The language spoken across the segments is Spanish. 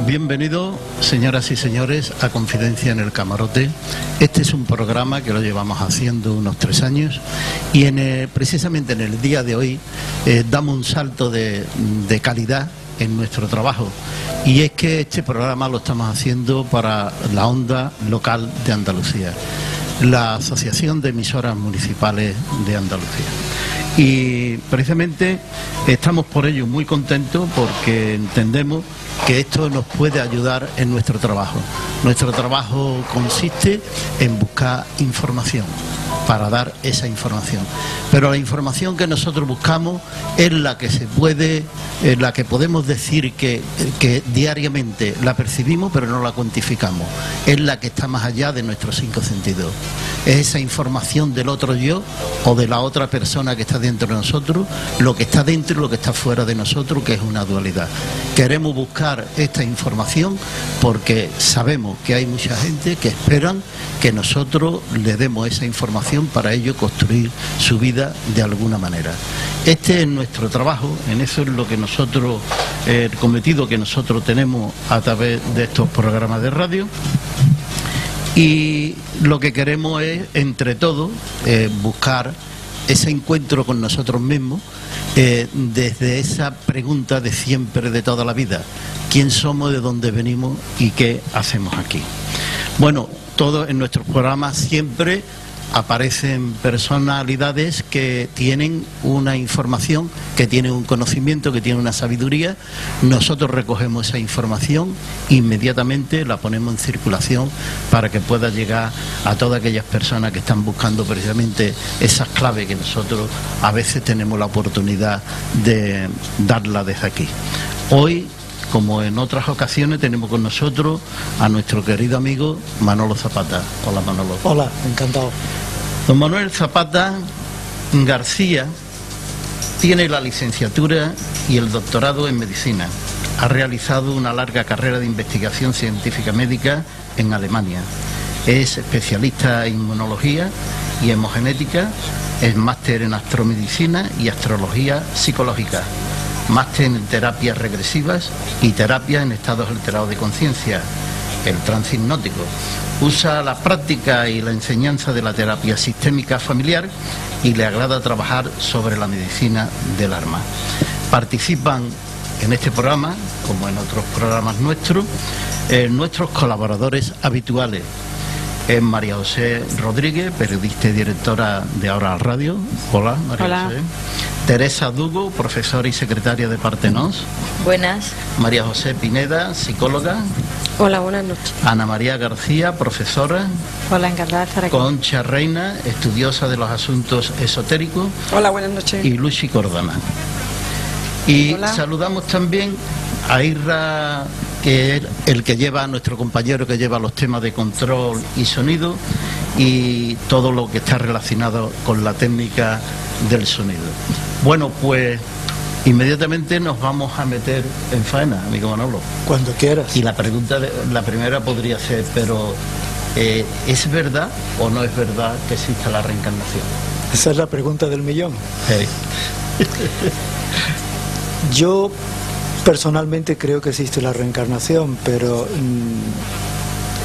Bienvenidos, señoras y señores, a Confidencia en el Camarote. Este es un programa que lo llevamos haciendo unos 3 años y precisamente en el día de hoy damos un salto de calidad en nuestro trabajo, y es que este programa lo estamos haciendo para la Onda Local de Andalucía, la Asociación de Emisoras Municipales de Andalucía. Y precisamente estamos por ello muy contentos porque entendemos que esto nos puede ayudar en nuestro trabajo. Nuestro trabajo consiste en buscar información para dar esa información, pero la información que nosotros buscamos es la que se puede, la que podemos decir que diariamente la percibimos pero no la cuantificamos, es la que está más allá de nuestros 5 sentidos. Es esa información del otro yo o de la otra persona que está dentro de nosotros, lo que está dentro y lo que está fuera de nosotros, que es una dualidad. Queremos buscar esta información porque sabemos que hay mucha gente que esperan que nosotros le demos esa información para ello construir su vida de alguna manera. Este es nuestro trabajo, en eso es lo que nosotros, el cometido que nosotros tenemos a través de estos programas de radio. Y lo que queremos es, entre todos, buscar ese encuentro con nosotros mismos, desde esa pregunta de siempre, de toda la vida: ¿quién somos, de dónde venimos y qué hacemos aquí? Bueno, todos en nuestros programas siempre aparecen personalidades que tienen una información, que tienen un conocimiento, que tienen una sabiduría. Nosotros recogemos esa información, inmediatamente la ponemos en circulación para que pueda llegar a todas aquellas personas que están buscando precisamente esas claves que nosotros a veces tenemos la oportunidad de darla desde aquí. Hoy, como en otras ocasiones, tenemos con nosotros a nuestro querido amigo Manolo Zapata. Hola, Manolo. Hola, encantado. Don Manuel Zapata García tiene la licenciatura y el doctorado en medicina. Ha realizado una larga carrera de investigación científica médica en Alemania. Es especialista en inmunología y hemogenética. Es máster en astromedicina y astrología psicológica. Máster en terapias regresivas y terapia en estados alterados de conciencia, el trance hipnótico. Usa la práctica y la enseñanza de la terapia sistémica familiar y le agrada trabajar sobre la medicina del alma. Participan en este programa, como en otros programas nuestros, nuestros colaboradores habituales. Es María José Rodríguez, periodista y directora de Ahora Radio. Hola, María Hola. José. Teresa Dugo, profesora y secretaria de Partenos. Buenas. María José Pineda, psicóloga. Hola, buenas noches. Ana María García, profesora. Hola, encantada de estar aquí. Concha Reina, estudiosa de los asuntos esotéricos. Hola, buenas noches. Y Lucy Cordana. Y Hola. saludamos también a Irra, que es el que lleva, nuestro compañero que lleva los temas de control y sonido y todo lo que está relacionado con la técnica del sonido. Bueno, pues inmediatamente nos vamos a meter en faena, amigo Manolo. Cuando quieras. Y la primera podría ser, pero ¿es verdad o no es verdad que exista la reencarnación? Esa es la pregunta del millón. Sí. Yo personalmente creo que existe la reencarnación, pero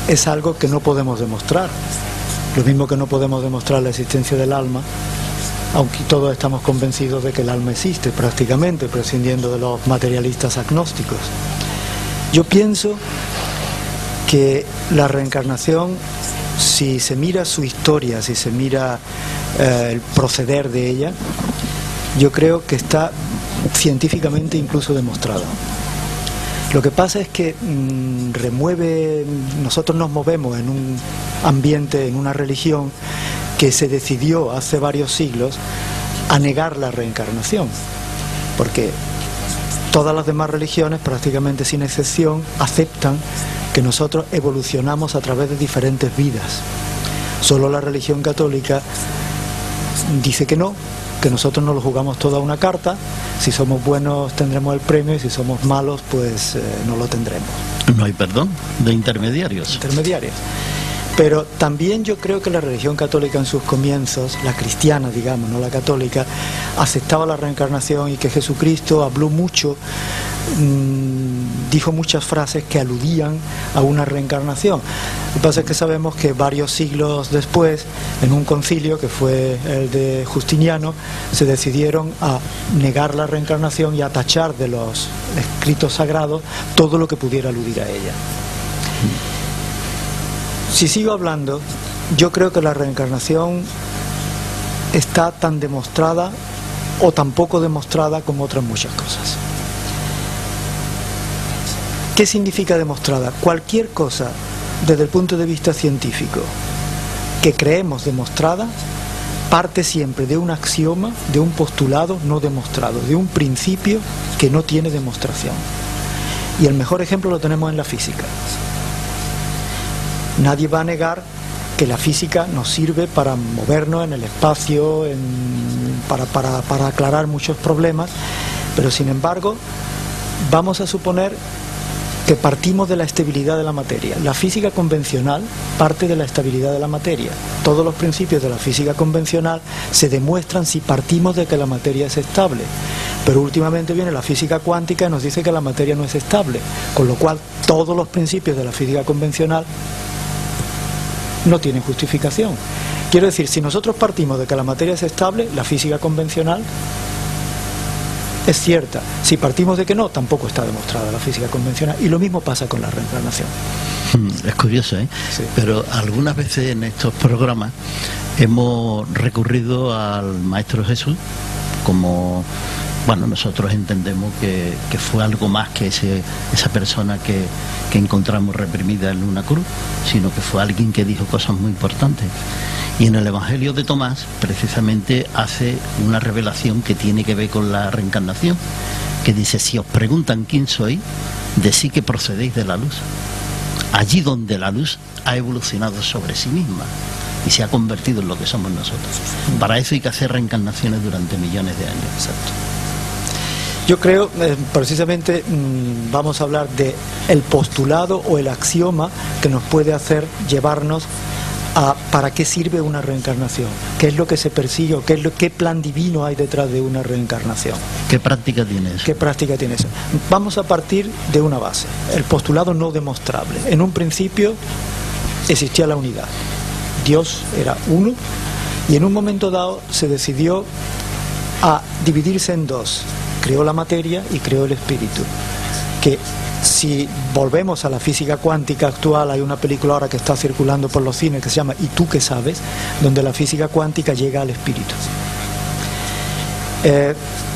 es algo que no podemos demostrar. Lo mismo que no podemos demostrar la existencia del alma, aunque todos estamos convencidos de que el alma existe prácticamente, prescindiendo de los materialistas agnósticos. Yo pienso que la reencarnación, si se mira su historia, si se mira el proceder de ella, yo creo que está científicamente incluso demostrado. Lo que pasa es que nosotros nos movemos en un ambiente, en una religión que se decidió hace varios siglos a negar la reencarnación, porque todas las demás religiones, prácticamente sin excepción, aceptan que nosotros evolucionamos a través de diferentes vidas. Solo la religión católica dice que no, que nosotros nos lo jugamos toda una carta. Si somos buenos tendremos el premio y si somos malos pues no lo tendremos. No hay perdón de intermediarios. Pero también yo creo que la religión católica en sus comienzos, la cristiana digamos, no la católica, aceptaba la reencarnación y que Jesucristo habló mucho dijo muchas frases que aludían a una reencarnación. Lo que pasa es que sabemos que varios siglos después, en un concilio que fue el de Justiniano, se decidieron a negar la reencarnación y a tachar de los escritos sagrados todo lo que pudiera aludir a ella. Si sigo hablando, yo creo que la reencarnación está tan demostrada o tan poco demostrada como otras muchas cosas. ¿Qué significa demostrada? Cualquier cosa desde el punto de vista científico que creemos demostrada parte siempre de un axioma, de un postulado no demostrado, de un principio que no tiene demostración. Y el mejor ejemplo lo tenemos en la física. Nadie va a negar que la física nos sirve para movernos en el espacio, para aclarar muchos problemas, pero sin embargo vamos a suponer que partimos de la estabilidad de la materia. La física convencional parte de la estabilidad de la materia. Todos los principios de la física convencional se demuestran si partimos de que la materia es estable. Pero últimamente viene la física cuántica y nos dice que la materia no es estable, con lo cual todos los principios de la física convencional no tienen justificación. Quiero decir, si nosotros partimos de que la materia es estable, la física convencional es cierta. Si partimos de que no, tampoco está demostrada la física convencional. Y lo mismo pasa con la reencarnación. Es curioso, ¿eh? Sí. Pero algunas veces en estos programas hemos recurrido al Maestro Jesús como... Bueno, nosotros entendemos que fue algo más que esa persona que encontramos reprimida en una cruz, sino que fue alguien que dijo cosas muy importantes. Y en el Evangelio de Tomás, precisamente, hace una revelación que tiene que ver con la reencarnación, que dice: si os preguntan quién soy, decí que procedéis de la luz. Allí donde la luz ha evolucionado sobre sí misma y se ha convertido en lo que somos nosotros. Para eso hay que hacer reencarnaciones durante millones de años. Exacto. Yo creo, precisamente, vamos a hablar de el postulado o el axioma que nos puede hacer llevarnos a para qué sirve una reencarnación, qué es lo que se persigue, o qué plan divino hay detrás de una reencarnación. ¿Qué práctica tiene eso? ¿Qué práctica tiene eso? Vamos a partir de una base, el postulado no demostrable. En un principio existía la unidad, Dios era uno, y en un momento dado se decidió a dividirse en dos. Creó la materia y creó el espíritu, que si volvemos a la física cuántica actual, hay una película ahora que está circulando por los cines que se llama ¿Y tú qué sabes?, donde la física cuántica llega al espíritu.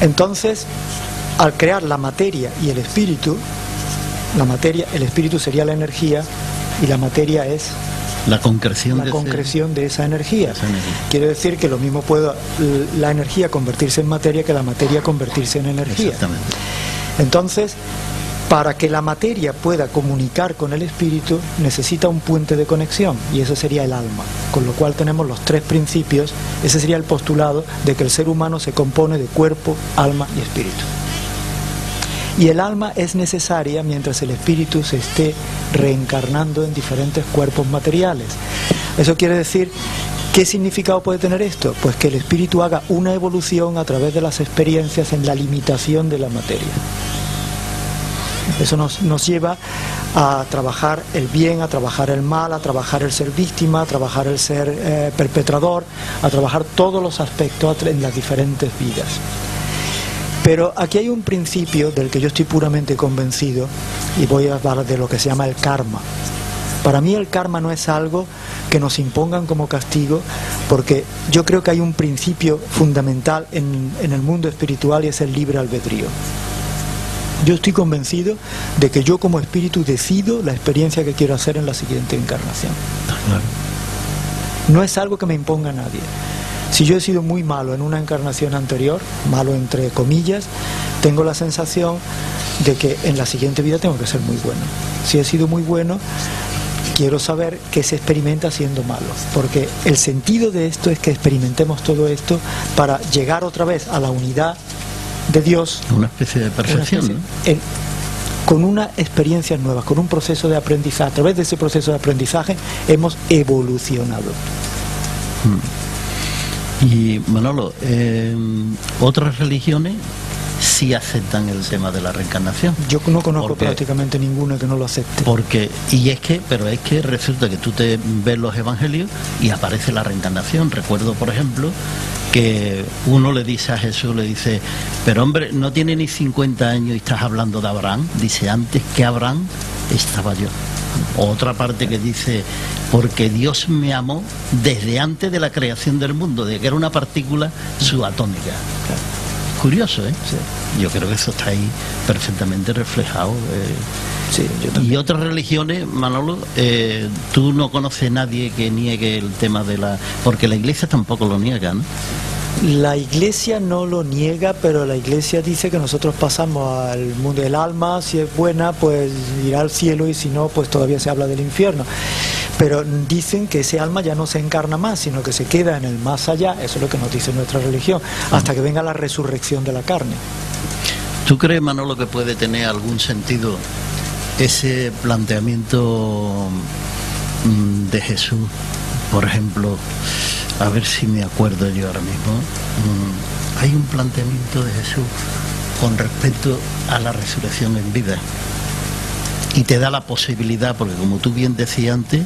Entonces, al crear la materia y el espíritu, el espíritu sería la energía y la materia es la concreción de esa energía. Quiere decir que lo mismo puede la energía convertirse en materia que la materia convertirse en energía. Exactamente. Entonces, para que la materia pueda comunicar con el espíritu, necesita un puente de conexión, y ese sería el alma. Con lo cual tenemos los tres principios. Ese sería el postulado de que el ser humano se compone de cuerpo, alma y espíritu. Y el alma es necesaria mientras el espíritu se esté reencarnando en diferentes cuerpos materiales. Eso quiere decir, ¿qué significado puede tener esto? Pues que el espíritu haga una evolución a través de las experiencias en la limitación de la materia. Eso nos lleva a trabajar el bien, a trabajar el mal, a trabajar el ser víctima, a trabajar el ser perpetrador, a trabajar todos los aspectos en las diferentes vidas. Pero aquí hay un principio del que yo estoy puramente convencido, y voy a hablar de lo que se llama el karma. Para mí el karma no es algo que nos impongan como castigo, porque yo creo que hay un principio fundamental en el mundo espiritual, y es el libre albedrío. Yo estoy convencido de que yo como espíritu decido la experiencia que quiero hacer en la siguiente encarnación. Claro. No es algo que me imponga nadie. Si yo he sido muy malo en una encarnación anterior, malo entre comillas, tengo la sensación de que en la siguiente vida tengo que ser muy bueno. Si he sido muy bueno, quiero saber qué se experimenta siendo malo, porque el sentido de esto es que experimentemos todo esto para llegar otra vez a la unidad de Dios. Una especie de perfección, ¿no? Con unas experiencias nuevas, con un proceso de aprendizaje. A través de ese proceso de aprendizaje hemos evolucionado. Y Manolo, otras religiones sí aceptan el tema de la reencarnación. Yo no conozco prácticamente ninguno que no lo acepte. Pero es que resulta que tú te ves los evangelios y aparece la reencarnación. Recuerdo, por ejemplo, que uno le dice a Jesús, le dice, pero hombre, no tiene ni 50 años y estás hablando de Abraham. Dice, antes que Abraham estaba yo. Otra parte que dice, porque Dios me amó desde antes de la creación del mundo, de que era una partícula subatómica. Claro. Curioso, ¿eh? Sí. Yo creo que eso está ahí perfectamente reflejado. Sí, yo también. Y otras religiones, Manolo, tú no conoces a nadie que niegue el tema de la... Porque la Iglesia tampoco lo niega, ¿no? La Iglesia no lo niega, pero la Iglesia dice que nosotros pasamos al mundo del alma, si es buena, pues irá al cielo, y si no, pues todavía se habla del infierno. Pero dicen que ese alma ya no se encarna más, sino que se queda en el más allá, eso es lo que nos dice nuestra religión, hasta que venga la resurrección de la carne. ¿Tú crees, Manolo, que puede tener algún sentido ese planteamiento de Jesús? Por ejemplo, a ver si me acuerdo yo ahora mismo, hay un planteamiento de Jesús con respecto a la resurrección en vida, y te da la posibilidad, porque como tú bien decías antes,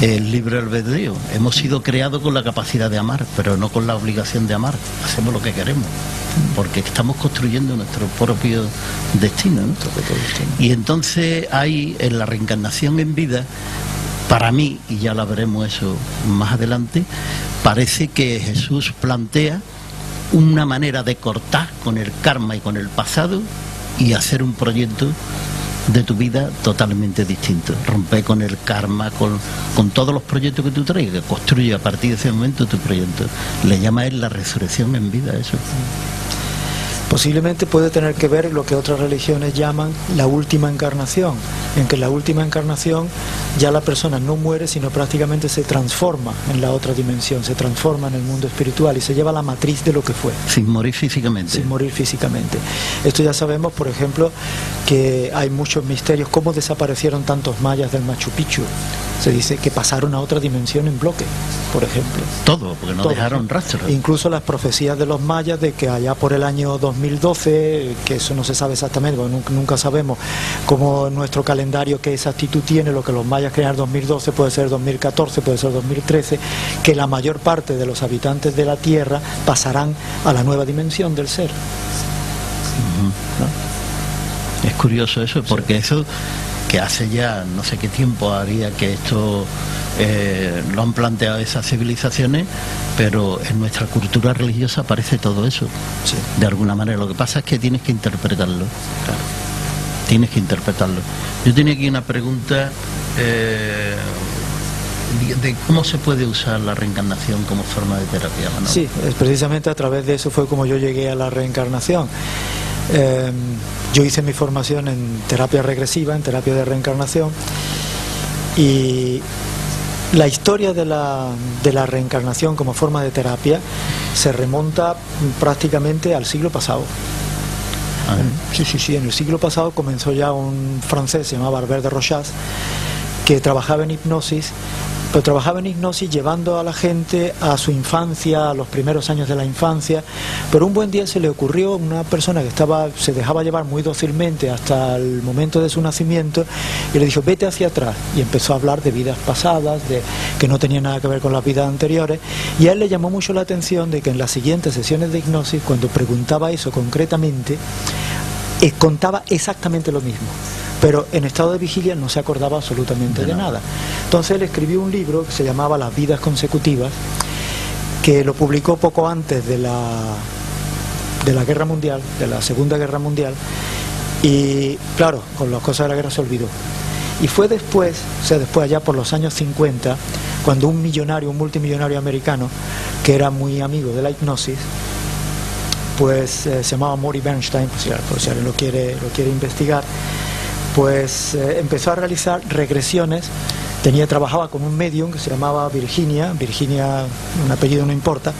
el libre albedrío, hemos sido creados con la capacidad de amar, pero no con la obligación de amar. Hacemos lo que queremos, porque estamos construyendo nuestro propio destino, ¿no? Y entonces hay en la reencarnación en vida, para mí, y ya la veremos eso más adelante, parece que Jesús plantea una manera de cortar con el karma y con el pasado y hacer un proyecto de tu vida totalmente distinto. Romper con el karma, con todos los proyectos que tú traes, que construye a partir de ese momento tu proyecto. Le llama él la resurrección en vida, eso. Posiblemente puede tener que ver lo que otras religiones llaman la última encarnación, en que en la última encarnación ya la persona no muere, sino prácticamente se transforma en la otra dimensión, se transforma en el mundo espiritual y se lleva la matriz de lo que fue. Sin morir físicamente. Sin morir físicamente. Esto ya sabemos, por ejemplo, que hay muchos misterios. ¿Cómo desaparecieron tantos mayas del Machu Picchu? Se dice que pasaron a otra dimensión en bloque, por ejemplo. Todo, porque no dejaron rastro. Incluso las profecías de los mayas de que allá por el año 2012, que eso no se sabe exactamente, porque nunca sabemos cómo nuestro calendario qué exactitud tiene, lo que los mayas crean en 2012 puede ser 2014, puede ser 2013, que la mayor parte de los habitantes de la Tierra pasarán a la nueva dimensión del ser. ¿No? Es curioso eso, porque eso que hace ya no sé qué tiempo haría que esto lo han planteado esas civilizaciones, pero en nuestra cultura religiosa aparece todo eso, sí, de alguna manera. Lo que pasa es que tienes que interpretarlo, claro. Tienes que interpretarlo. Yo tenía aquí una pregunta de cómo se puede usar la reencarnación como forma de terapia, ¿no? Sí, precisamente a través de eso fue como yo llegué a la reencarnación. Yo hice mi formación en terapia regresiva, en terapia de reencarnación, y la historia de la reencarnación como forma de terapia se remonta prácticamente al siglo pasado. Sí, en el siglo pasado comenzó ya un francés, se llamaba Albert de Rochas, que trabajaba en hipnosis, pero trabajaba en hipnosis llevando a la gente a su infancia, a los primeros años de la infancia, pero un buen día se le ocurrió a una persona que se dejaba llevar muy dócilmente hasta el momento de su nacimiento, y le dijo, vete hacia atrás, y empezó a hablar de vidas pasadas, de que no tenía nada que ver con las vidas anteriores, y a él le llamó mucho la atención de que en las siguientes sesiones de hipnosis, cuando preguntaba eso concretamente, contaba exactamente lo mismo, pero en estado de vigilia no se acordaba absolutamente de nada. Entonces él escribió un libro que se llamaba Las vidas consecutivas, que lo publicó poco antes de la Guerra Mundial, de la Segunda Guerra Mundial, y claro, con las cosas de la guerra se olvidó. Y fue después, después allá por los años 50, cuando un multimillonario americano, que era muy amigo de la hipnosis, pues se llamaba Maury Bernstein, por si alguien lo quiere investigar, pues empezó a realizar regresiones. Trabajaba con un medium que se llamaba Virginia, un apellido no importa,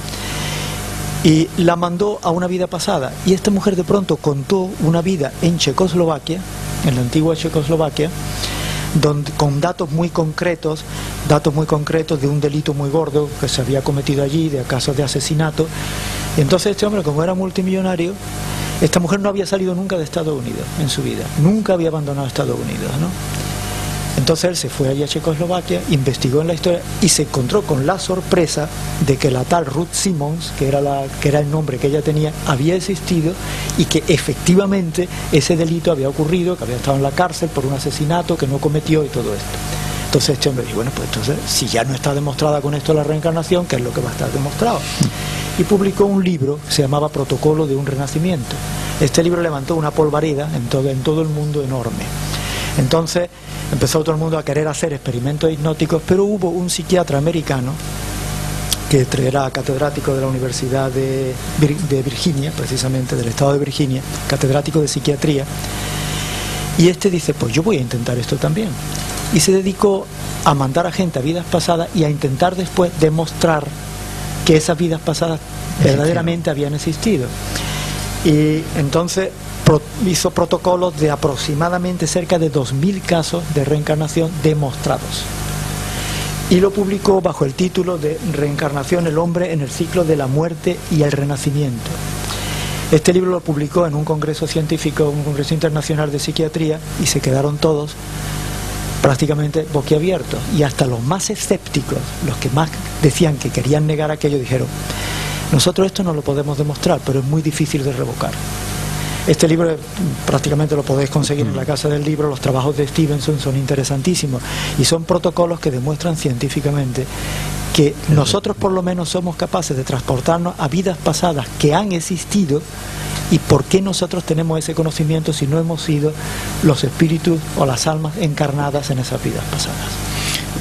y la mandó a una vida pasada, y esta mujer de pronto contó una vida en Checoslovaquia, en la antigua Checoslovaquia, con datos muy concretos de un delito muy gordo que se había cometido allí, de casos de asesinato. Y entonces este hombre, como era multimillonario, Esta mujer no había salido nunca de Estados Unidos en su vida, nunca había abandonado Estados Unidos, ¿no? Entonces él se fue allá a Checoslovaquia, investigó en la historia y se encontró con la sorpresa de que la tal Ruth Simmons, que era el nombre que ella tenía, había existido y que efectivamente ese delito había ocurrido, que había estado en la cárcel por un asesinato que no cometió y todo esto. Entonces este hombre dijo, bueno, pues entonces, si ya no está demostrada con esto la reencarnación, ¿qué es lo que va a estar demostrado? Y publicó un libro que se llamaba Protocolo de un Renacimiento. Este libro levantó una polvareda en todo el mundo enorme. Entonces empezó todo el mundo a querer hacer experimentos hipnóticos, pero hubo un psiquiatra americano que era catedrático de la Universidad de Virginia, precisamente del estado de Virginia, catedrático de psiquiatría, y este dice, pues yo voy a intentar esto también. Y se dedicó a mandar a gente a vidas pasadas y a intentar después demostrar que esas vidas pasadas verdaderamente habían existido. Y entonces hizo protocolos de aproximadamente cerca de 2000 casos de reencarnación demostrados. Y lo publicó bajo el título de Reencarnación, el hombre en el ciclo de la muerte y el renacimiento. Este libro lo publicó en un congreso científico, un congreso internacional de psiquiatría, y se quedaron todos prácticamente boquiabiertos. Y hasta los más escépticos, los que más decían que querían negar aquello, dijeron, nosotros esto no lo podemos demostrar, pero es muy difícil de revocar. Este libro prácticamente lo podéis conseguir en la Casa del Libro. Los trabajos de Stevenson son interesantísimos y son protocolos que demuestran científicamente que nosotros por lo menos somos capaces de transportarnos a vidas pasadas que han existido. ¿Y por qué nosotros tenemos ese conocimiento si no hemos sido los espíritus o las almas encarnadas en esas vidas pasadas?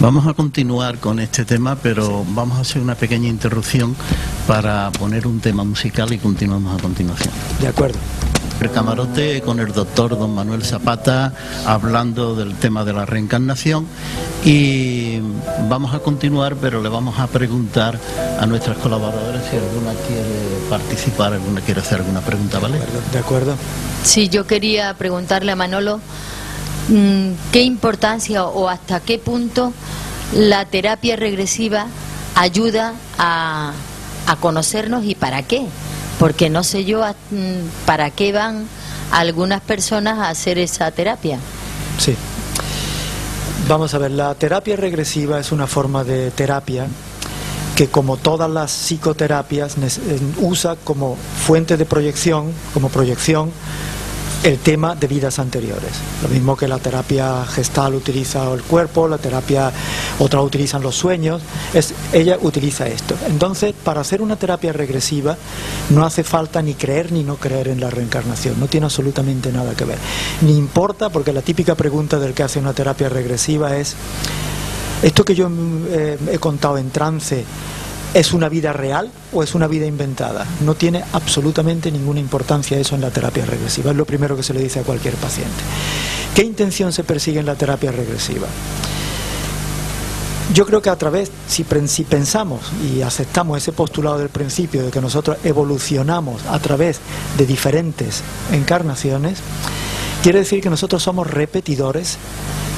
Vamos a continuar con este tema, pero vamos a hacer una pequeña interrupción para poner un tema musical y continuamos a continuación. De acuerdo. El camarote con el doctor don Manuel Zapata hablando del tema de la reencarnación, y vamos a continuar, pero le vamos a preguntar a nuestras colaboradoras si alguna quiere participar, alguna quiere hacer alguna pregunta, ¿vale? De acuerdo. Sí, yo quería preguntarle a Manolo qué importancia o hasta qué punto la terapia regresiva ayuda a conocernos y para qué. Porque no sé yo para qué van algunas personas a hacer esa terapia. Sí. Vamos a ver, la terapia regresiva es una forma de terapia que, como todas las psicoterapias, usa como fuente de proyección, el tema de vidas anteriores. Lo mismo que la terapia gestal utiliza el cuerpo, la terapia, otras utilizan los sueños, ella utiliza esto. Entonces, para hacer una terapia regresiva no hace falta ni creer ni no creer en la reencarnación, no tiene absolutamente nada que ver. Ni importa, porque la típica pregunta del que hace una terapia regresiva es, ¿esto que yo he contado en trance ¿es una vida real o es una vida inventada? No tiene absolutamente ninguna importancia eso en la terapia regresiva. Es lo primero que se le dice a cualquier paciente. ¿Qué intención se persigue en la terapia regresiva? Yo creo que a través, si pensamos y aceptamos ese postulado del principio de que nosotros evolucionamos a través de diferentes encarnaciones, quiere decir que nosotros somos repetidores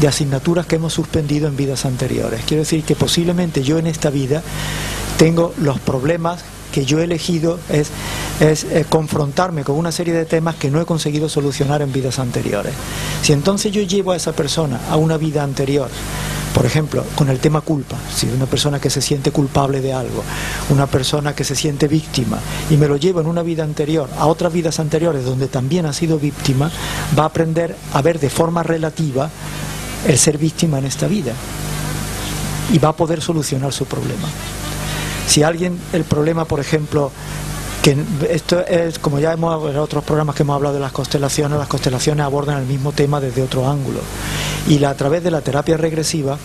de asignaturas que hemos suspendido en vidas anteriores. Quiere decir que posiblemente yo en esta vida tengo los problemas que yo he elegido es confrontarme con una serie de temas que no he conseguido solucionar en vidas anteriores. Si entonces yo llevo a esa persona a una vida anterior, por ejemplo, con el tema culpa, si una persona que se siente culpable de algo, una persona que se siente víctima, y me lo llevo en una vida anterior a otras vidas anteriores donde también ha sido víctima, va a aprender a ver de forma relativa el ser víctima en esta vida y va a poder solucionar su problema. Si alguien, el problema, por ejemplo, que esto es, como ya hemos en otros programas que hemos hablado de las constelaciones abordan el mismo tema desde otro ángulo. Y a través de la terapia regresiva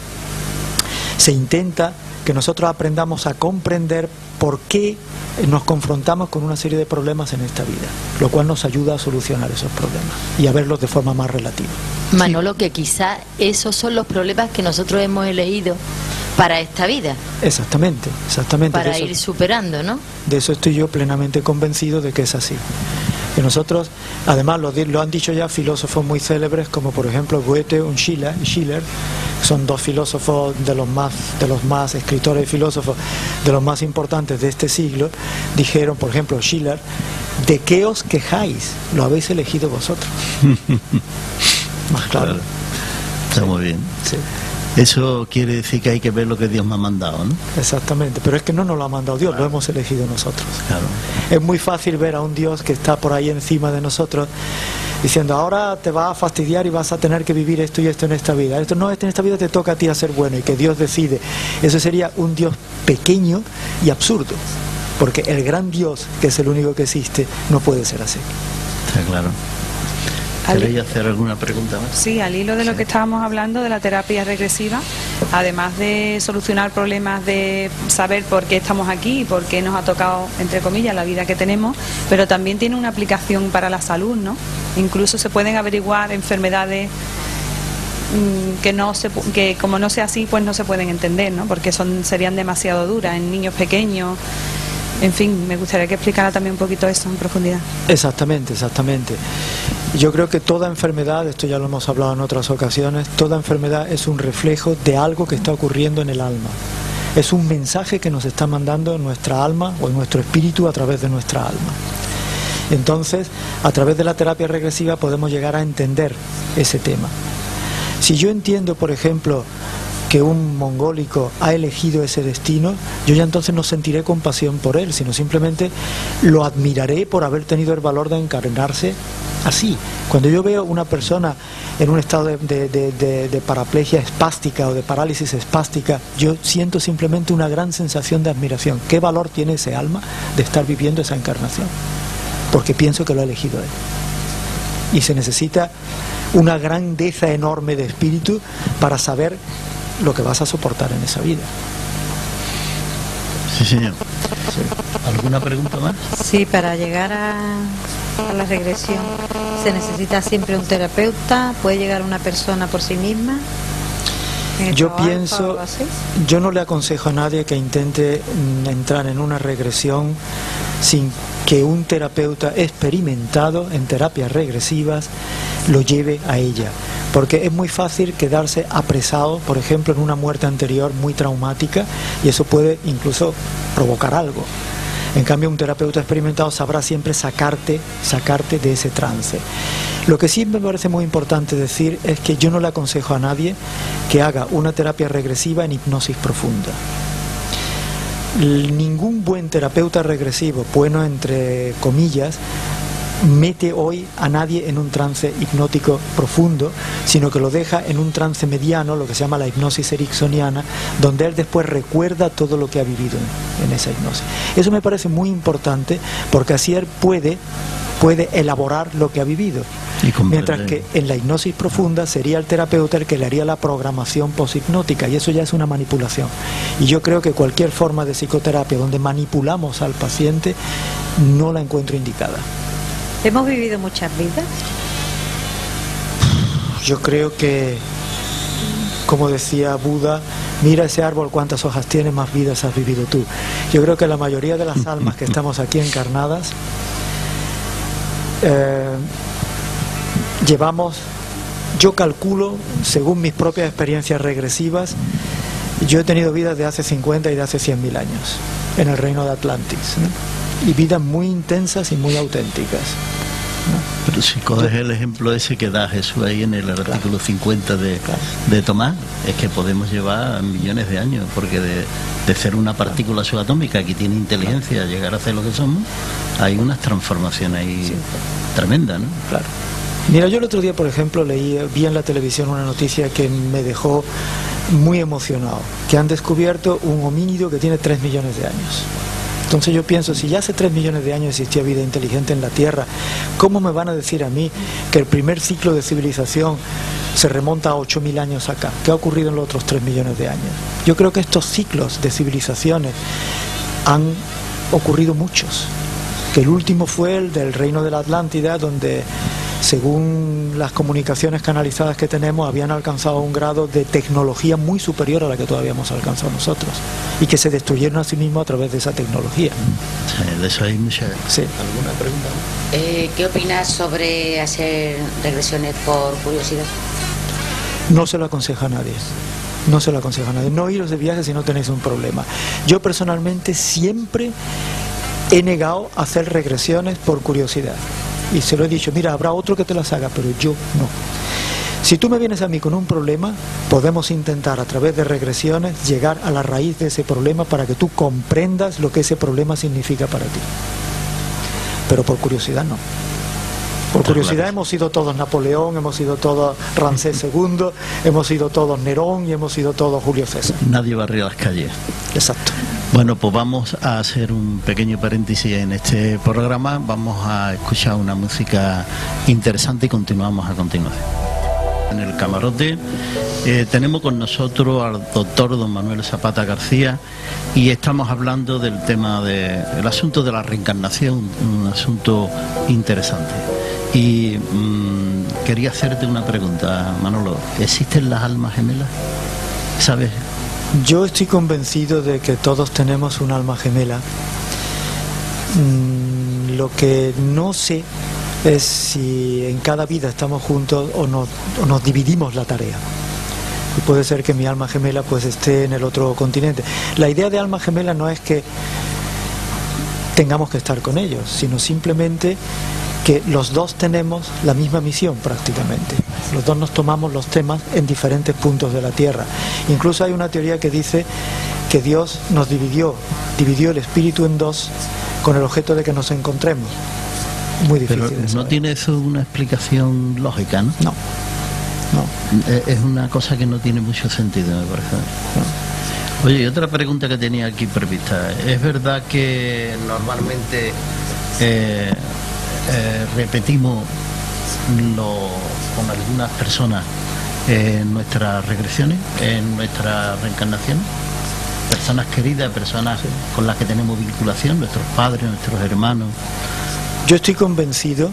se intenta que nosotros aprendamos a comprender por qué nos confrontamos con una serie de problemas en esta vida, lo cual nos ayuda a solucionar esos problemas y a verlos de forma más relativa. Manolo, que quizá esos son los problemas que nosotros hemos elegido para esta vida. Exactamente. Para ir superando, ¿no? De eso estoy yo plenamente convencido de que es así. Que nosotros, además lo han dicho ya filósofos muy célebres como por ejemplo Goethe o Schiller, son dos filósofos de los más escritores y filósofos de los más importantes de este siglo, dijeron, por ejemplo, Schiller: ¿de qué os quejáis? Lo habéis elegido vosotros. Más claro. Está muy bien. Sí. Eso quiere decir que hay que ver lo que Dios me ha mandado, ¿no? Exactamente, pero es que no nos lo ha mandado Dios, lo hemos elegido nosotros. Claro. Es muy fácil ver a un Dios que está por ahí encima de nosotros diciendo: ahora te va a fastidiar y vas a tener que vivir esto y esto en esta vida. Esto no, en esta vida te toca a ti hacer bueno, y que Dios decide. Eso sería un Dios pequeño y absurdo, porque el gran Dios, que es el único que existe, no puede ser así. Está claro. ¿Queréis hacer alguna pregunta más? Sí, al hilo de lo que estábamos hablando de la terapia regresiva, además de solucionar problemas de saber por qué estamos aquí y por qué nos ha tocado, entre comillas, la vida que tenemos, pero también tiene una aplicación para la salud, ¿no? Incluso se pueden averiguar enfermedades que como no sea así, pues no se pueden entender, ¿no? Porque serían demasiado duras en niños pequeños. En fin, me gustaría que explicara también un poquito eso en profundidad. Exactamente, exactamente. Yo creo que toda enfermedad, esto ya lo hemos hablado en otras ocasiones, toda enfermedad es un reflejo de algo que está ocurriendo en el alma. Es un mensaje que nos está mandando nuestra alma o nuestro espíritu a través de nuestra alma. Entonces, a través de la terapia regresiva podemos llegar a entender ese tema. Si yo entiendo, por ejemplo, que un mongólico ha elegido ese destino, yo ya entonces no sentiré compasión por él, sino simplemente lo admiraré por haber tenido el valor de encarnarse así. Cuando yo veo una persona en un estado de paraplegia espástica o de parálisis espástica, yo siento simplemente una gran sensación de admiración. ¿Qué valor tiene ese alma de estar viviendo esa encarnación? Porque pienso que lo ha elegido él. Y se necesita una grandeza enorme de espíritu para saber lo que vas a soportar en esa vida. Sí, señor. Sí. ¿Alguna pregunta más? Sí, para llegar a la regresión se necesita siempre un terapeuta. ¿Puede llegar una persona por sí misma? Yo pienso, yo no le aconsejo a nadie que intente entrar en una regresión sin que un terapeuta experimentado en terapias regresivas lo lleve a ella, porque es muy fácil quedarse apresado, por ejemplo, en una muerte anterior muy traumática, y eso puede incluso provocar algo. En cambio, un terapeuta experimentado sabrá siempre sacarte de ese trance. Lo que sí me parece muy importante decir es que yo no le aconsejo a nadie que haga una terapia regresiva en hipnosis profunda. Ningún buen terapeuta regresivo, bueno entre comillas, mete hoy a nadie en un trance hipnótico profundo, sino que lo deja en un trance mediano, lo que se llama la hipnosis ericksoniana, donde él después recuerda todo lo que ha vivido en esa hipnosis. Eso me parece muy importante, porque así él puede elaborar lo que ha vivido. Mientras que en la hipnosis profunda sería el terapeuta el que le haría la programación poshipnótica, y eso ya es una manipulación. Y yo creo que cualquier forma de psicoterapia donde manipulamos al paciente no la encuentro indicada. ¿Hemos vivido muchas vidas? Yo creo que, como decía Buda, mira ese árbol, cuántas hojas tiene, más vidas has vivido tú. Yo creo que la mayoría de las almas que estamos aquí encarnadas llevamos, yo calculo, según mis propias experiencias regresivas, yo he tenido vidas de hace 50 y de hace 100.000 años en el reino de Atlantis, ¿no? Y vidas muy intensas y muy auténticas, ¿no? Pero si coges el ejemplo ese que da Jesús ahí en el artículo 50 de Tomás, es que podemos llevar millones de años, porque de ser una partícula subatómica que tiene inteligencia, llegar a ser lo que somos, hay unas transformaciones ahí tremendas, ¿no? Claro. Mira, yo el otro día, por ejemplo, vi en la televisión una noticia que me dejó muy emocionado, que han descubierto un homínido que tiene 3 millones de años. Entonces yo pienso, si ya hace 3 millones de años existía vida inteligente en la Tierra, ¿cómo me van a decir a mí que el primer ciclo de civilización se remonta a 8.000 años acá? ¿Qué ha ocurrido en los otros 3 millones de años? Yo creo que estos ciclos de civilizaciones han ocurrido muchos, que el último fue el del reino de la Atlántida, donde, según las comunicaciones canalizadas que tenemos, habían alcanzado un grado de tecnología muy superior a la que todavía hemos alcanzado nosotros, y que se destruyeron a sí mismos a través de esa tecnología. Sí, de eso hay mucha... Sí. ¿Alguna pregunta? ¿Qué opinas sobre hacer regresiones por curiosidad? no se lo aconseja a nadie. No se lo aconseja a nadie. No iros de viaje si no tenéis un problema. Yo personalmente siempre he negado hacer regresiones por curiosidad. Y se lo he dicho, mira, habrá otro que te las haga, pero yo no. Si tú me vienes a mí con un problema, podemos intentar a través de regresiones llegar a la raíz de ese problema para que tú comprendas lo que ese problema significa para ti. Pero por curiosidad no. Por curiosidad hemos sido todos Napoleón, hemos sido todos Ramsés II, hemos sido todos Nerón y hemos sido todos Julio César. Nadie barría las calles. Exacto. Bueno, pues vamos a hacer un pequeño paréntesis en este programa. Vamos a escuchar una música interesante y continuamos a continuación. En el camarote tenemos con nosotros al doctor don Manuel Zapata García y estamos hablando del tema del asunto de la reencarnación, un asunto interesante. Y quería hacerte una pregunta, Manolo. ¿Existen las almas gemelas? ¿Sabes? Yo estoy convencido de que todos tenemos un alma gemela. Lo que no sé es si en cada vida estamos juntos o nos dividimos la tarea. Y puede ser que mi alma gemela pues esté en el otro continente. La idea de alma gemela no es que tengamos que estar con ellos, sino simplemente que los dos tenemos la misma misión prácticamente. Los dos nos tomamos los temas en diferentes puntos de la Tierra. Incluso hay una teoría que dice que Dios nos dividió el espíritu en dos con el objeto de que nos encontremos. Muy difícil. Pero de no saber. tiene eso una explicación lógica, ¿no? No. Es una cosa que no tiene mucho sentido, me parece. No. Oye, y otra pregunta que tenía aquí prevista. ¿Es verdad que normalmente repetimos con algunas personas en nuestras regresiones, en nuestras reencarnaciones? Personas queridas, personas con las que tenemos vinculación, nuestros padres, nuestros hermanos. Yo estoy convencido,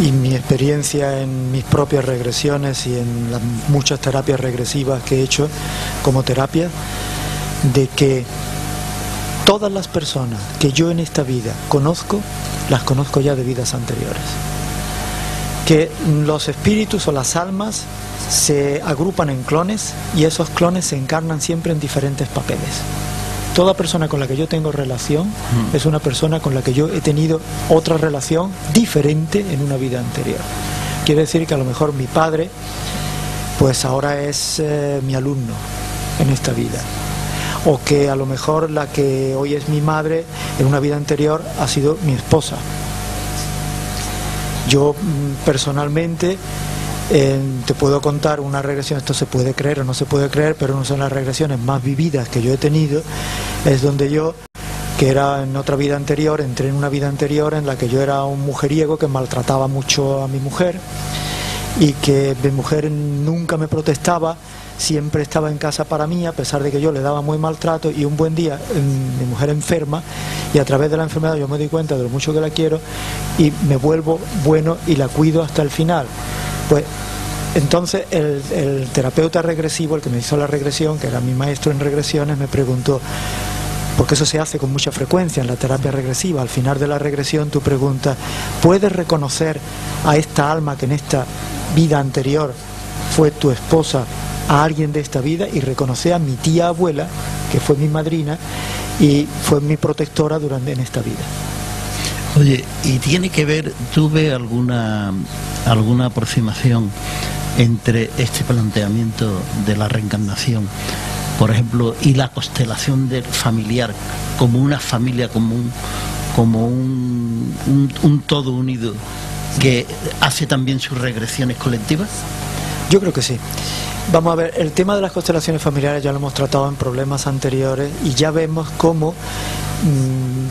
y mi experiencia en mis propias regresiones y en las muchas terapias regresivas que he hecho como terapia, de que todas las personas que yo en esta vida conozco, las conozco ya de vidas anteriores. Que los espíritus o las almas se agrupan en clones y esos clones se encarnan siempre en diferentes papeles. Toda persona con la que yo tengo relación es una persona con la que yo he tenido otra relación diferente en una vida anterior. Quiere decir que a lo mejor mi padre pues ahora es mi alumno en esta vida, o que a lo mejor la que hoy es mi madre en una vida anterior ha sido mi esposa. Yo personalmente te puedo contar una regresión, esto se puede creer o no se puede creer, pero no son las regresiones más vividas que yo he tenido, es donde yo, que era en otra vida anterior, entré en una vida anterior en la que yo era un mujeriego que maltrataba mucho a mi mujer y que mi mujer nunca me protestaba, siempre estaba en casa para mí, a pesar de que yo le daba muy maltrato, y un buen día mi mujer enferma y a través de la enfermedad yo me doy cuenta de lo mucho que la quiero y me vuelvo bueno y la cuido hasta el final. Pues entonces el terapeuta regresivo, el que me hizo la regresión, que era mi maestro en regresiones, me preguntó, porque eso se hace con mucha frecuencia en la terapia regresiva, al final de la regresión tú preguntas, ¿puedes reconocer a esta alma que en esta vida anterior fue tu esposa, a alguien de esta vida? Y reconocí a mi tía abuela, que fue mi madrina y fue mi protectora en esta vida. Oye, ¿y tiene que ver, tú ves alguna aproximación entre este planteamiento de la reencarnación, por ejemplo, y la constelación del familiar como una familia común, como un todo unido que hace también sus regresiones colectivas? Yo creo que sí. Vamos a ver, el tema de las constelaciones familiares ya lo hemos tratado en problemas anteriores y ya vemos cómo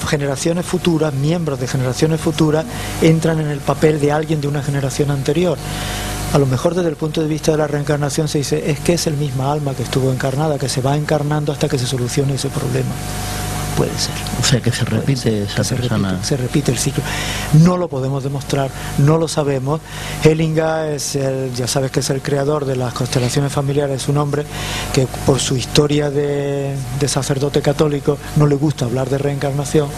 generaciones futuras, miembros de generaciones futuras, entran en el papel de alguien de una generación anterior. A lo mejor desde el punto de vista de la reencarnación se dice, es que es el misma alma que estuvo encarnada, que se va encarnando hasta que se solucione ese problema. Puede ser. O sea, que se repite esa persona. Se repite el ciclo. No lo podemos demostrar, no lo sabemos. Hellinger ya sabes que es el creador de las constelaciones familiares, es un hombre que por su historia de sacerdote católico no le gusta hablar de reencarnación.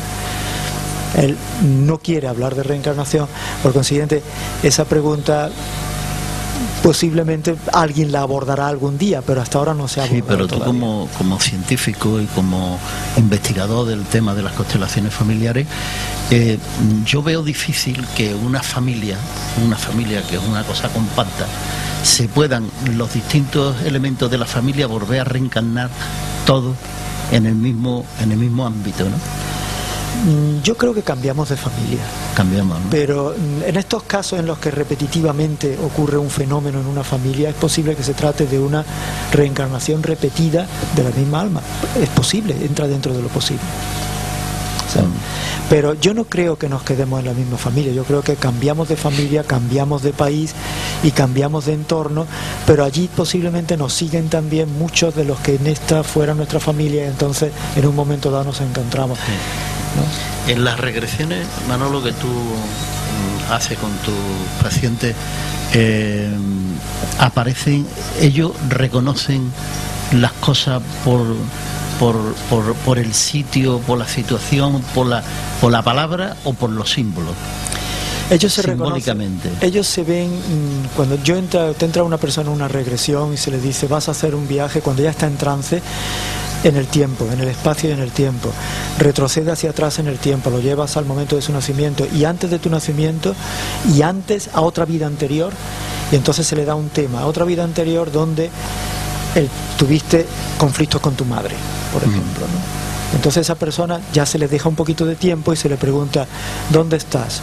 Él no quiere hablar de reencarnación, por consiguiente, esa pregunta posiblemente alguien la abordará algún día, pero hasta ahora no se ha abordado. Sí, pero tú todavía. como científico y como investigador del tema de las constelaciones familiares, yo veo difícil que una familia que es una cosa compacta, se puedan los distintos elementos de la familia volver a reencarnar todos en el mismo ámbito, ¿no? Yo creo que cambiamos de familia. Cambiamos, ¿no? Pero en estos casos en los que repetitivamente ocurre un fenómeno en una familia, es posible que se trate de una reencarnación repetida de la misma alma. Es posible, entra dentro de lo posible. O sea, pero yo no creo que nos quedemos en la misma familia. Yo creo que cambiamos de familia, cambiamos de país y cambiamos de entorno, pero allí posiblemente nos siguen también muchos de los que en esta fuera nuestra familia, y entonces en un momento dado nos encontramos. Sí. ¿No? En las regresiones, Manolo, que tú haces con tus pacientes, aparecen, ellos reconocen las cosas por el sitio, por la situación, por la palabra o por los símbolos. Ellos se simbólicamente. Reconocen, ellos se ven, cuando te entra una persona en una regresión y se le dice vas a hacer un viaje, cuando ya está en trance, en el tiempo, en el espacio y en el tiempo, retrocede hacia atrás en el tiempo, lo llevas al momento de su nacimiento y antes de tu nacimiento y antes a otra vida anterior, y entonces se le da un tema, a otra vida anterior donde tuviste conflictos con tu madre, por ejemplo, ¿no? Entonces a esa persona ya se le deja un poquito de tiempo y se le pregunta ¿dónde estás?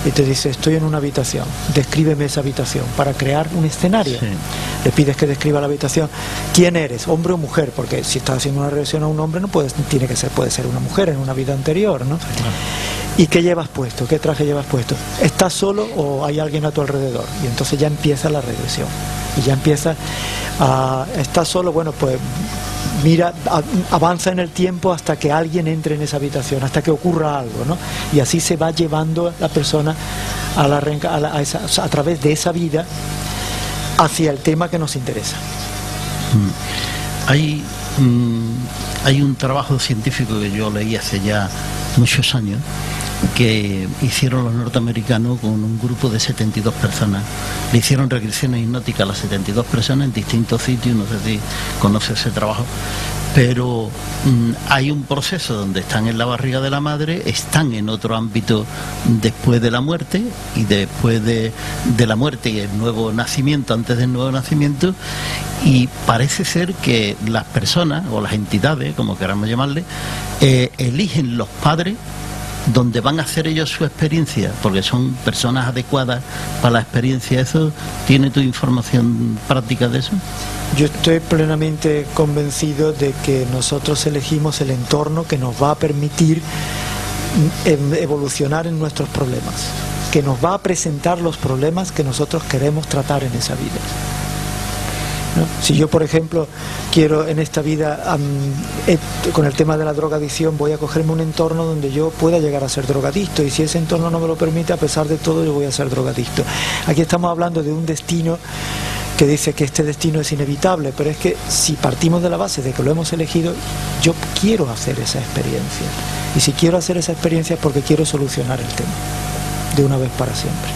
Y te dice, estoy en una habitación, descríbeme esa habitación, para crear un escenario. Sí. Le pides que describa la habitación. ¿Quién eres? ¿Hombre o mujer? Porque si estás haciendo una regresión a un hombre, puede ser una mujer en una vida anterior, ¿no? Sí, claro. ¿Y qué llevas puesto? ¿Qué traje llevas puesto? ¿Estás solo o hay alguien a tu alrededor? Y entonces ya empieza la regresión. Y ya empieza ¿estás solo? Bueno, pues mira, avanza en el tiempo hasta que alguien entre en esa habitación, hasta que ocurra algo, ¿no? Y así se va llevando la persona a través de esa vida hacia el tema que nos interesa. Hay un trabajo científico que yo leí hace ya muchos años que hicieron los norteamericanos con un grupo de 72 personas. Le hicieron regresiones hipnóticas a las 72 personas en distintos sitios, no sé si conoces ese trabajo, pero hay un proceso donde están en la barriga de la madre, están en otro ámbito después de la muerte, y después de la muerte y el nuevo nacimiento, antes del nuevo nacimiento, y parece ser que las personas, o las entidades, como queramos llamarle, eligen los padres donde van a hacer ellos su experiencia, porque son personas adecuadas para la experiencia. ¿Eso tiene tu información práctica de eso? Yo estoy plenamente convencido de que nosotros elegimos el entorno que nos va a permitir evolucionar en nuestros problemas, que nos va a presentar los problemas que nosotros queremos tratar en esa vida, ¿no? Si yo, por ejemplo, quiero en esta vida, con el tema de la drogadicción, voy a cogerme un entorno donde yo pueda llegar a ser drogadicto, y si ese entorno no me lo permite, a pesar de todo, yo voy a ser drogadicto. Aquí estamos hablando de un destino que dice que este destino es inevitable, pero es que si partimos de la base de que lo hemos elegido, yo quiero hacer esa experiencia, y si quiero hacer esa experiencia es porque quiero solucionar el tema de una vez para siempre.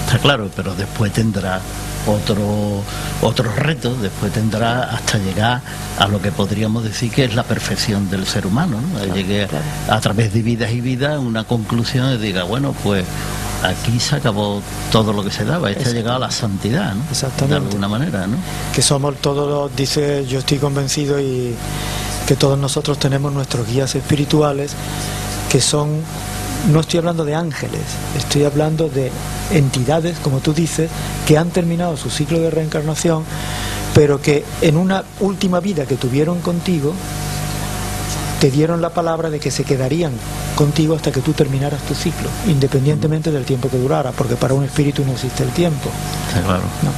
Está claro, pero después tendrá otros retos, después tendrá hasta llegar a lo que podríamos decir que es la perfección del ser humano, ¿no? Claro, llegue claro, a través de vidas y vidas una conclusión y diga, bueno, pues aquí se acabó todo lo que se daba, ha llegado a la santidad, ¿no? Exactamente. De alguna manera, ¿no? Que somos todos, dice, yo estoy convencido, y que todos nosotros tenemos nuestros guías espirituales, que son, no estoy hablando de ángeles, estoy hablando de entidades, como tú dices, que han terminado su ciclo de reencarnación, pero que en una última vida que tuvieron contigo, te dieron la palabra de que se quedarían contigo hasta que tú terminaras tu ciclo, independientemente del tiempo que durara, porque para un espíritu no existe el tiempo. Sí, claro. ¿No?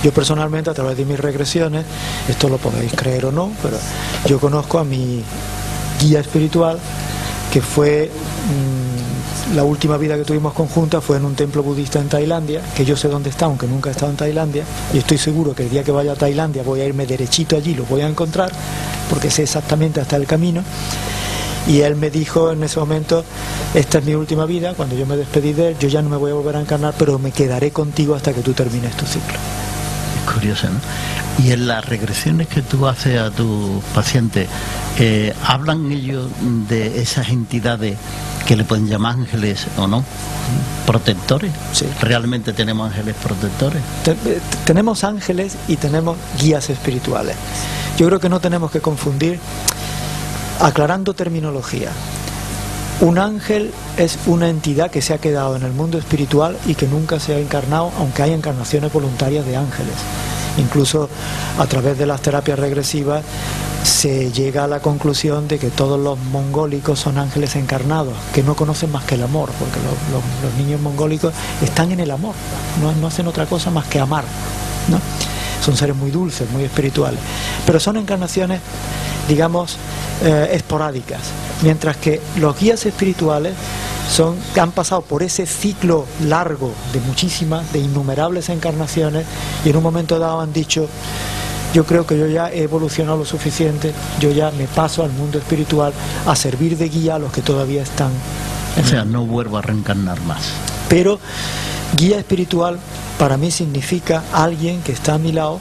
Yo personalmente, a través de mis regresiones, esto lo podéis creer o no, pero yo conozco a mi guía espiritual, que fue la última vida que tuvimos conjunta fue en un templo budista en Tailandia, que yo sé dónde está, aunque nunca he estado en Tailandia, y estoy seguro que el día que vaya a Tailandia voy a irme derechito allí, lo voy a encontrar, porque sé exactamente hasta el camino. Y él me dijo en ese momento, esta es mi última vida, cuando yo me despedí de él, yo ya no me voy a volver a encarnar, pero me quedaré contigo hasta que tú termines tu ciclo. curioso, ¿no? Y en las regresiones que tú haces a tus pacientes, ¿hablan ellos de esas entidades que le pueden llamar ángeles o no? ¿Protectores? Sí. ¿Realmente tenemos ángeles protectores? Tenemos ángeles y tenemos guías espirituales. Yo creo que no tenemos que confundir, aclarando terminología. Un ángel es una entidad que se ha quedado en el mundo espiritual y que nunca se ha encarnado, aunque hay encarnaciones voluntarias de ángeles. Incluso a través de las terapias regresivas se llega a la conclusión de que todos los mongólicos son ángeles encarnados, que no conocen más que el amor, porque los niños mongólicos están en el amor, no hacen otra cosa más que amar, ¿no? Son seres muy dulces, muy espirituales, pero son encarnaciones, digamos, esporádicas, mientras que los guías espirituales han pasado por ese ciclo largo de muchísimas, de innumerables encarnaciones, y en un momento dado han dicho: yo creo que yo ya he evolucionado lo suficiente, yo ya me paso al mundo espiritual a servir de guía a los que todavía están. O sea, no vuelvo a reencarnar más. Pero guía espiritual para mí significa alguien que está a mi lado,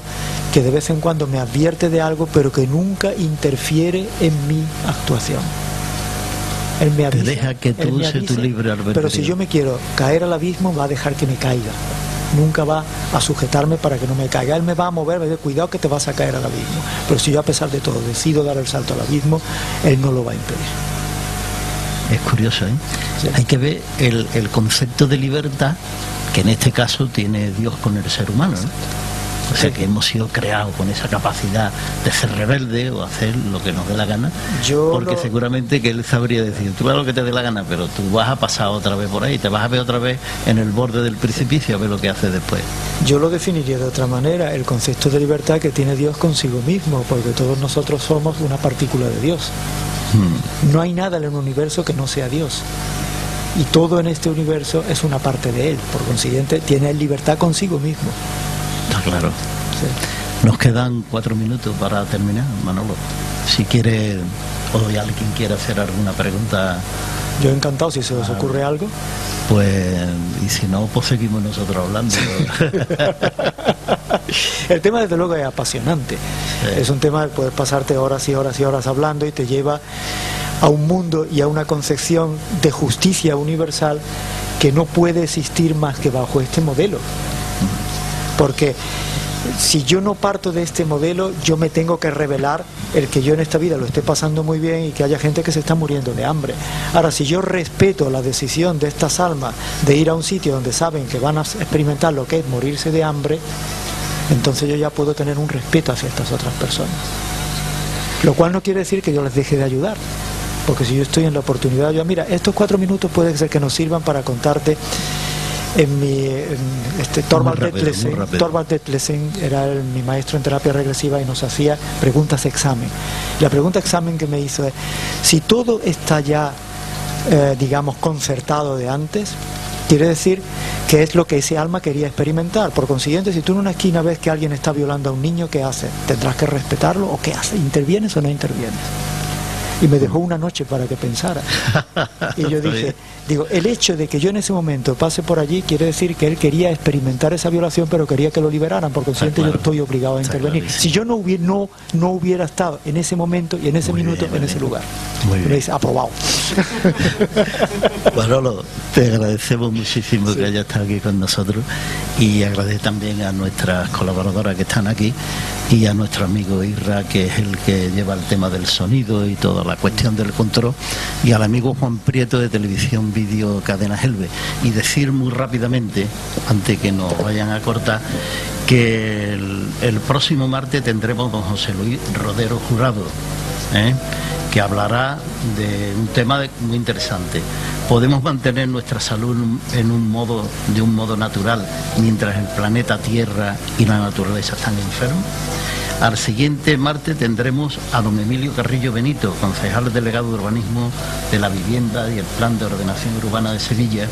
que de vez en cuando me advierte de algo, pero que nunca interfiere en mi actuación. Él me avisa, te deja que tú uses tu libre albedrío. Pero si yo me quiero caer al abismo, va a dejar que me caiga. Nunca va a sujetarme para que no me caiga. Él me va a mover, me dice: cuidado que te vas a caer al abismo. Pero si yo, a pesar de todo, decido dar el salto al abismo, él no lo va a impedir. Es curioso, ¿eh? Sí. Hay que ver el concepto de libertad que en este caso tiene Dios con el ser humano, ¿no? O sea, que hemos sido creados con esa capacidad de ser rebelde o hacer lo que nos dé la gana, porque seguramente que él sabría decir: tú haz lo que te dé la gana, pero tú vas a pasar otra vez por ahí, te vas a ver otra vez en el borde del precipicio a ver lo que hace después. Yo lo definiría de otra manera, el concepto de libertad que tiene Dios consigo mismo, porque todos nosotros somos una partícula de Dios. No hay nada en el universo que no sea Dios, y todo en este universo es una parte de Él, por consiguiente tiene libertad consigo mismo. Está claro. Sí. Nos quedan 4 minutos para terminar, Manolo. Si quiere, o alguien quiere hacer alguna pregunta. Yo encantado, si se os ocurre algo. Pues, y si no, pues seguimos nosotros hablando. El tema, desde luego, es apasionante. Sí. Es un tema de poder pasarte horas y horas y horas hablando, y te lleva a un mundo y a una concepción de justicia universal que no puede existir más que bajo este modelo. Porque si yo no parto de este modelo, yo me tengo que revelar el que yo en esta vida lo esté pasando muy bien y que haya gente que se está muriendo de hambre. Ahora, si yo respeto la decisión de estas almas de ir a un sitio donde saben que van a experimentar lo que es morirse de hambre, entonces yo ya puedo tener un respeto hacia estas otras personas. Lo cual no quiere decir que yo les deje de ayudar, porque si yo estoy en la oportunidad, yo, mira, estos 4 minutos puede ser que nos sirvan para contarte. Thorvald Detlefsen era mi maestro en terapia regresiva y nos hacía preguntas examen. La pregunta examen que me hizo es: si todo está ya, digamos, concertado de antes, quiere decir que es lo que ese alma quería experimentar. Por consiguiente, si tú en una esquina ves que alguien está violando a un niño, ¿qué haces? ¿Tendrás que respetarlo o qué haces? ¿Intervienes o no intervienes? Y me dejó una noche para que pensara. Y yo dije, el hecho de que yo en ese momento pase por allí quiere decir que él quería experimentar esa violación, pero quería que lo liberaran, por consiguiente yo estoy obligado a intervenir. Si yo no hubiera estado en ese momento y en ese minuto, en ese lugar. Me dice, aprobado. Manolo, te agradecemos muchísimo que hayas estado aquí con nosotros, y agradecer también a nuestras colaboradoras que están aquí y a nuestro amigo Irra, que es el que lleva el tema del sonido y toda la cuestión del control, y al amigo Juan Prieto de Televisión Vídeo Cadena Gelbe. Y decir muy rápidamente, antes que nos vayan a cortar, que el próximo martes tendremos don José Luis Rodero Jurado, que hablará de un tema muy interesante. Podemos mantener nuestra salud de un modo natural mientras el planeta Tierra y la naturaleza están enfermos. Al siguiente martes tendremos a don Emilio Carrillo Benito, concejal delegado de urbanismo de la vivienda y el plan de ordenación urbana de Sevilla,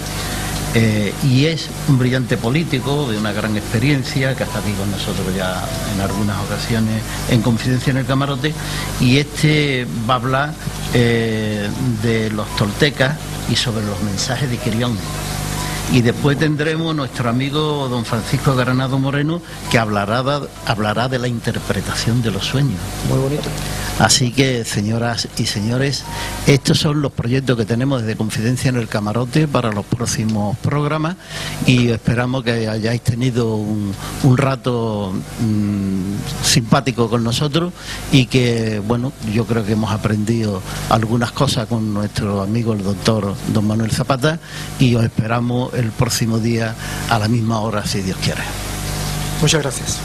y es un brillante político de una gran experiencia que está aquí con nosotros ya en algunas ocasiones en Confidencia en el Camarote, y este va a hablar de los toltecas y sobre los mensajes de Quirión. Y después tendremos nuestro amigo don Francisco Granado Moreno, que hablará de la interpretación de los sueños. Muy bonito. Así que, señoras y señores, estos son los proyectos que tenemos desde Confidencia en el Camarote para los próximos programas, y esperamos que hayáis tenido un rato simpático con nosotros, y que, bueno, yo creo que hemos aprendido algunas cosas con nuestro amigo el doctor don Manuel Zapata, y os esperamos el próximo día a la misma hora, si Dios quiere. Muchas gracias.